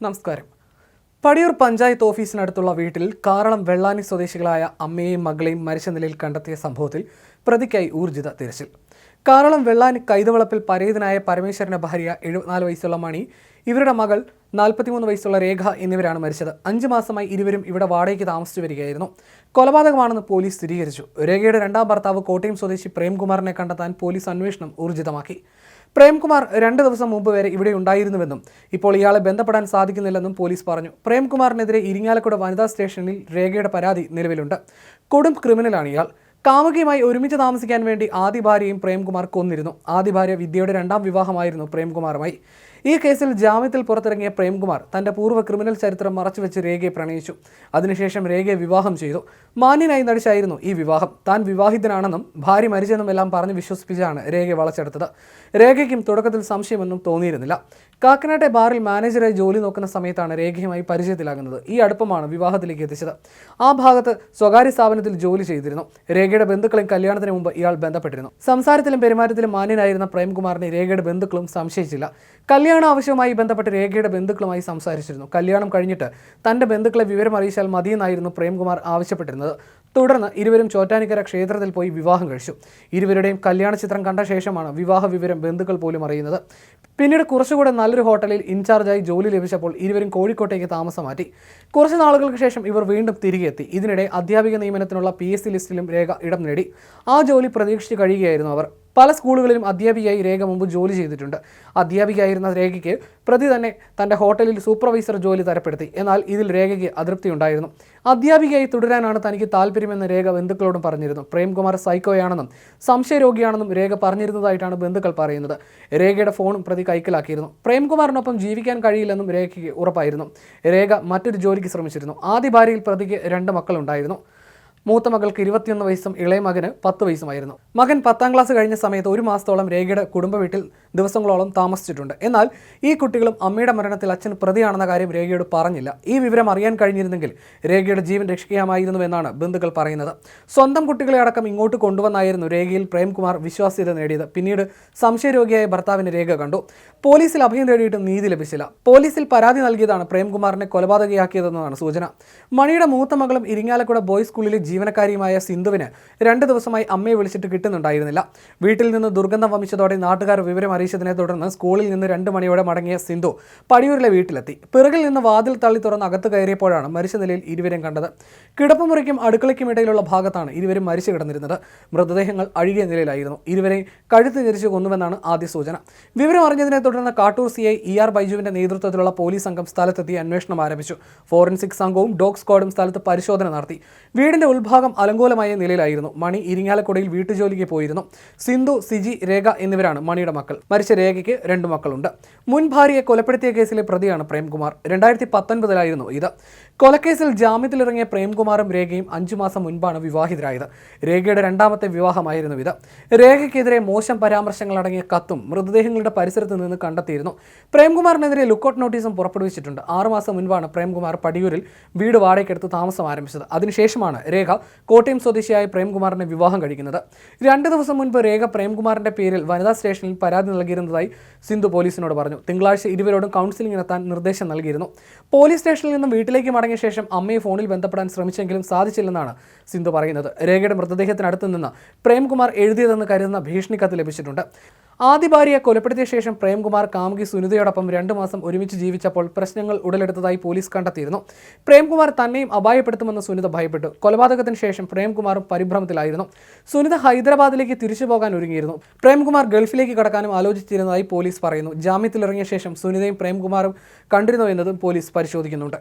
നമസ്കാരം. പടിയൂർ പഞ്ചായത്ത് ഓഫീസിനടുത്തുള്ള വീട്ടിൽ കാറളം വെള്ളാനി സ്വദേശികളായ അമ്മയെയും മകളെയും മരിച്ച നിലയിൽ കണ്ടെത്തിയ സംഭവത്തിൽ പ്രതിക്കായി ഊർജിത തിരച്ചിൽ. കാറളം വെള്ളാനി കൈതവളപ്പിൽ പരേതനായ പരമേശ്വരന്റെ ഭാര്യ 74 വയസ്സുള്ള മണി, ഇവരുടെ മകൾ 43 വയസ്സുള്ള രേഖ എന്നിവരാണ് മരിച്ചത്. 5 മാസമായി ഇരുവരും ഇവിടെ വാടകയ്ക്ക് താമസിച്ചു വരികയായിരുന്നു. കൊലപാതകമാണെന്ന് പോലീസ് സ്ഥിരീകരിച്ചു. രേഖയുടെ രണ്ടാം ഭർത്താവ് കോട്ടയം സ്വദേശി പ്രേംകുമാറിനെ കണ്ടെത്താൻ പോലീസ് അന്വേഷണം ഊർജിതമാക്കി. പ്രേംകുമാർ 2 ദിവസം മുമ്പ് വരെ ഇവിടെ ഉണ്ടായിരുന്നുവെന്നും ഇപ്പോൾ ഇയാളെ ബന്ധപ്പെടാൻ സാധിക്കുന്നില്ലെന്നും പോലീസ് പറഞ്ഞു. പ്രേംകുമാറിനെതിരെ ഇരിങ്ങാലക്കുട വനിതാ സ്റ്റേഷനിൽ രേഖയുടെ പരാതി നിലവിലുണ്ട്. കൊടും ക്രിമിനലാണ് ഇയാൾ. കാമുകിയുമായി ഒരുമിച്ച് താമസിക്കാൻ വേണ്ടി ആദ്യ ഭാര്യയും പ്രേംകുമാർ കൊന്നിരുന്നു. ആദ്യ ഭാര്യ വിദ്യയുടെ രണ്ടാം വിവാഹമായിരുന്നു പ്രേംകുമാറുമായി. ഈ കേസിൽ ജാമ്യത്തിൽ പുറത്തിറങ്ങിയ പ്രേംകുമാർ തന്റെ പൂർവ്വ ക്രിമിനൽ ചരിത്രം മറച്ചുവെച്ച് രേഖയെ പ്രണയിച്ചു. അതിനുശേഷം രേഖയെ വിവാഹം ചെയ്തു. മാന്യനായി നടിച്ചായിരുന്നു ഈ വിവാഹം. താൻ വിവാഹിതനാണെന്നും ഭാര്യ മരിച്ചെന്നും എല്ലാം പറഞ്ഞ് വിശ്വസിപ്പിച്ചാണ് രേഖയെ വളച്ചെടുത്തത്. രേഖയ്ക്കും തുടക്കത്തിൽ സംശയമൊന്നും തോന്നിയിരുന്നില്ല. കാക്കനാട്ടെ ബാറിൽ മാനേജറായി ജോലി നോക്കുന്ന സമയത്താണ് രേഖയുമായി പരിചയത്തിലാകുന്നത്. ഈ അടുപ്പമാണ് വിവാഹത്തിലേക്ക് എത്തിച്ചത്. ആ ഭാഗത്ത് സ്വകാര്യ സ്ഥാപനത്തിൽ ജോലി ചെയ്തിരുന്നു. രേഖയുടെ ബന്ധുക്കളും കല്യാണത്തിന് മുമ്പ് ഇയാൾ ബന്ധപ്പെട്ടിരുന്നു. സംസാരത്തിലും പെരുമാറ്റത്തിലും മാന്യനായിരുന്ന പ്രേംകുമാറിനെ രേഖയുടെ ബന്ധുക്കളും സംശയിച്ചില്ല. കല്യാണ ആവശ്യവുമായി ബന്ധപ്പെട്ട് രേഖയുടെ ബന്ധുക്കളുമായി സംസാരിച്ചിരുന്നു. കല്യാണം കഴിഞ്ഞിട്ട് തന്റെ ബന്ധുക്കളെ വിവരം അറിയിച്ചാൽ മതിയെന്നായിരുന്നു പ്രേംകുമാർ ആവശ്യപ്പെട്ടിരുന്നത്. തുടർന്ന് ഇരുവരും ചോറ്റാനിക്കര ക്ഷേത്രത്തിൽ പോയി വിവാഹം കഴിച്ചു. ഇരുവരുടെയും കല്യാണ ചിത്രം കണ്ട ശേഷമാണ് വിവാഹ വിവരം ബന്ധുക്കൾ പോലും അറിയുന്നത്. പിന്നീട് കുറച്ചുകൂടെ നല്ലൊരു ഹോട്ടലിൽ ഇൻചാർജായി ജോലി ലഭിച്ചപ്പോൾ ഇരുവരും കോഴിക്കോട്ടേക്ക് താമസം മാറ്റി. കുറച്ച് നാളുകൾക്ക് ശേഷം ഇവർ വീണ്ടും തിരികെ എത്തി. ഇതിനിടെ അധ്യാപിക നിയമനത്തിനുള്ള PSC ലിസ്റ്റിലും രേഖ ഇടം നേടി. ആ ജോലി പ്രതീക്ഷിച്ച് കഴിയുകയായിരുന്നു അവർ. പല സ്കൂളുകളിലും അധ്യാപികയായി രേഖ മുമ്പ് ജോലി ചെയ്തിട്ടുണ്ട്. അധ്യാപികയായിരുന്ന രേഖയ്ക്ക് പ്രതി തന്നെ തൻ്റെ ഹോട്ടലിൽ സൂപ്പർവൈസർ ജോലി തരപ്പെടുത്തി. എന്നാൽ ഇതിൽ രേഖയ്ക്ക് അതൃപ്തിയുണ്ടായിരുന്നു. അധ്യാപികയായി തുടരാനാണ് തനിക്ക് താല്പര്യമെന്ന് രേഖ ബന്ധുക്കളോടും പറഞ്ഞിരുന്നു. പ്രേംകുമാർ സൈക്കോയാണെന്നും സംശയരോഗിയാണെന്നും രേഖ പറഞ്ഞിരുന്നതായിട്ടാണ് ബന്ധുക്കൾ പറയുന്നത്. രേഖയുടെ ഫോണും പ്രതി കൈക്കലാക്കിയിരുന്നു. പ്രേംകുമാറിനൊപ്പം ജീവിക്കാൻ കഴിയില്ലെന്നും രേഖയ്ക്ക് ഉറപ്പായിരുന്നു. രേഖ മറ്റൊരു ജോലിക്ക് ശ്രമിച്ചിരുന്നു. ആദ്യ ഭാര്യയിൽ പ്രതിക്ക് 2 മക്കളുണ്ടായിരുന്നു. മൂത്ത മകൾക്ക് 21 വയസ്സും ഇളയ മകന് 10 വയസ്സുമായിരുന്നു. മകൻ 10ാം ക്ലാസ് കഴിഞ്ഞ സമയത്ത് 1 മാസത്തോളം രേഖയുടെ കുടുംബ വീട്ടിൽ ദിവസങ്ങളോളം താമസിച്ചിട്ടുണ്ട്. എന്നാൽ ഈ കുട്ടികളും അമ്മയുടെ മരണത്തിൽ അച്ഛൻ പ്രതിയാണെന്ന കാര്യം രേഖയോട് പറഞ്ഞില്ല. ഈ വിവരം അറിയാൻ കഴിഞ്ഞിരുന്നെങ്കിൽ രേഖയുടെ ജീവൻ രക്ഷിക്കാമായിരുന്നുവെന്നാണ് ബന്ധുക്കൾ പറയുന്നത്. സ്വന്തം കുട്ടികളെ അടക്കം ഇങ്ങോട്ട് കൊണ്ടുവന്നായിരുന്നു രേഖയിൽ പ്രേംകുമാർ വിശ്വാസ്യത നേടിയത്. പിന്നീട് സംശയരോഗിയായ ഭർത്താവിനെ രേഖ കണ്ടു. പോലീസിൽ അഭയം തേടിയിട്ടും നീതി ലഭിച്ചില്ല. പോലീസിൽ പരാതി നൽകിയതാണ് പ്രേംകുമാറിനെ കൊലപാതകയാക്കിയതെന്നാണ് സൂചന. മണിയുടെ മൂത്ത മകളും ഇരിങ്ങാലക്കുട ബോയ്സ് സ്കൂളിലെ ജീവനക്കാരിയുമായ സിന്ധുവിന് 2 ദിവസമായി അമ്മയെ വിളിച്ചിട്ട് കിട്ടുന്നുണ്ടായിരുന്നില്ല. വീട്ടിൽ നിന്ന് ദുർഗന്ധം വമിച്ചതോടെ നാട്ടുകാർ വിവരം അറിയിച്ചതിനെ തുടർന്ന് സ്കൂളിൽ നിന്ന് 2 മണിയോടെ മടങ്ങിയ സിന്ധു പടിയൂരിലെ വീട്ടിലെത്തി. പിറകിൽ നിന്ന് വാതിൽ തള്ളി തുറന്ന് അകത്ത് കയറിയപ്പോഴാണ് മരിച്ച നിലയിൽ ഇരുവരും കണ്ടത്. കിടപ്പുമുറിക്കും അടുക്കളയ്ക്കും ഇടയിലുള്ള ഭാഗത്താണ് ഇരുവരും മരിച്ചു കിടന്നിരുന്നത്. മൃതദേഹങ്ങൾ അഴുകിയ നിലയിലായിരുന്നു. ഇരുവരെയും കഴുത്ത് തിരിച്ചു കൊന്നുവെന്നാണ് ആദ്യ സൂചന. വിവരം അറിഞ്ഞതിനെ തുടർന്ന് കാട്ടൂർ CI ER ബൈജുവിന്റെ നേതൃത്വത്തിലുള്ള പോലീസ് സംഘം സ്ഥലത്തെത്തി അന്വേഷണം ആരംഭിച്ചു. ഫോറൻസിക് സംഘവും ഡോഗ് സ്ക്വാഡും സ്ഥലത്ത് പരിശോധന നടത്തി. വീടിന്റെ ഉൾഭാഗം അലങ്കോലമായ നിലയിലായിരുന്നു. മണി ഇരിങ്ങാലക്കുടയിൽ വീട്ടുജോലിക്ക് പോയിരുന്നു. സിന്ധു, സിജി, രേഖ എന്നിവരാണ് മണിയുടെ മക്കൾ. മരിച്ച രേഖയ്ക്ക് 2 മക്കളുണ്ട്. മുൻ ഭാര്യയെ കൊലപ്പെടുത്തിയ കേസിലെ പ്രതിയാണ് പ്രേംകുമാർ. 2019 ഇത്. കൊലക്കേസിൽ ജാമ്യത്തിലിറങ്ങിയ പ്രേംകുമാറും രേഖയും 5 മാസം മുൻപാണ് വിവാഹിതരായത്. രേഖയുടെ 2ാമത്തെ വിവാഹമായിരുന്നു ഇത്. രേഖയ്ക്കെതിരെ മോശം പരാമർശങ്ങൾ അടങ്ങിയ കത്തും മൃതദേഹങ്ങളുടെ പരിസരത്ത് നിന്ന് കണ്ടെത്തിയിരുന്നു. പ്രേംകുമാറിനെതിരെ ലുക്കൌട്ട് നോട്ടീസും പുറപ്പെടുവിച്ചിട്ടുണ്ട്. 6 മാസം മുൻപാണ് പ്രേംകുമാർ പടിയൂരിൽ വീട് വാടകയ്ക്കെടുത്ത് താമസം ആരംഭിച്ചത്. അതിനുശേഷമാണ് രേഖ കോട്ടയം സ്വദേശിയായ പ്രേംകുമാറിനെ വിവാഹം കഴിക്കുന്നത്. 2 ദിവസം മുൻപ് രേഖ പ്രേംകുമാറിന്റെ പേരിൽ വനിതാ സ്റ്റേഷനിൽ പരാതി നൽകിയിരുന്നതായി സിന്ധു പോലീസിനോട് പറഞ്ഞു. തിങ്കളാഴ്ച ഇരുവരോടും കൗൺസിലിംഗിനെത്താൻ നിർദ്ദേശം നൽകിയിരുന്നു. പോലീസ് സ്റ്റേഷനിൽ നിന്നും വീട്ടിലേക്ക് മടങ്ങിയ ശേഷം അമ്മയെ ഫോണിൽ ബന്ധപ്പെടാൻ ശ്രമിച്ചെങ്കിലും സാധിച്ചില്ലെന്നാണ് സിന്ധു പറയുന്നത്. രേഖയുടെ മൃതദേഹത്തിനടുത്ത് നിന്ന് പ്രേംകുമാർ എഴുതിയതെന്ന് കരുതുന്ന ഭീഷണി കത്ത് ലഭിച്ചിട്ടുണ്ട്. ആദ്യ ഭാര്യയെ കൊലപ്പെടുത്തിയ ശേഷം പ്രേംകുമാർ കാമുകി സുനിതയോടൊപ്പം 2 മാസം ഒരുമിച്ച് ജീവിച്ചപ്പോൾ പ്രശ്നങ്ങൾ ഉടലെടുത്തതായി പോലീസ് കണ്ടെത്തിയിരുന്നു. പ്രേംകുമാർ തന്നെയും അപായപ്പെടുത്തുമെന്ന് സുനിത ഭയപ്പെട്ടു. കൊലപാതകത്തിന് ശേഷം പ്രേംകുമാറും പരിഭ്രമത്തിലായിരുന്നു. സുനിത ഹൈദരാബാദിലേക്ക് തിരിച്ചു പോകാൻ ഒരുങ്ങിയിരുന്നു. പ്രേംകുമാർ ഗൾഫിലേക്ക് കടക്കാനും ആലോചിച്ചിരുന്നതായി പോലീസ് പറയുന്നു. ജാമ്യത്തിലിറങ്ങിയ ശേഷം സുനിതയും പ്രേംകുമാറും കണ്ടിരുന്നോ എന്നതും പോലീസ് പരിശോധിക്കുന്നുണ്ട്.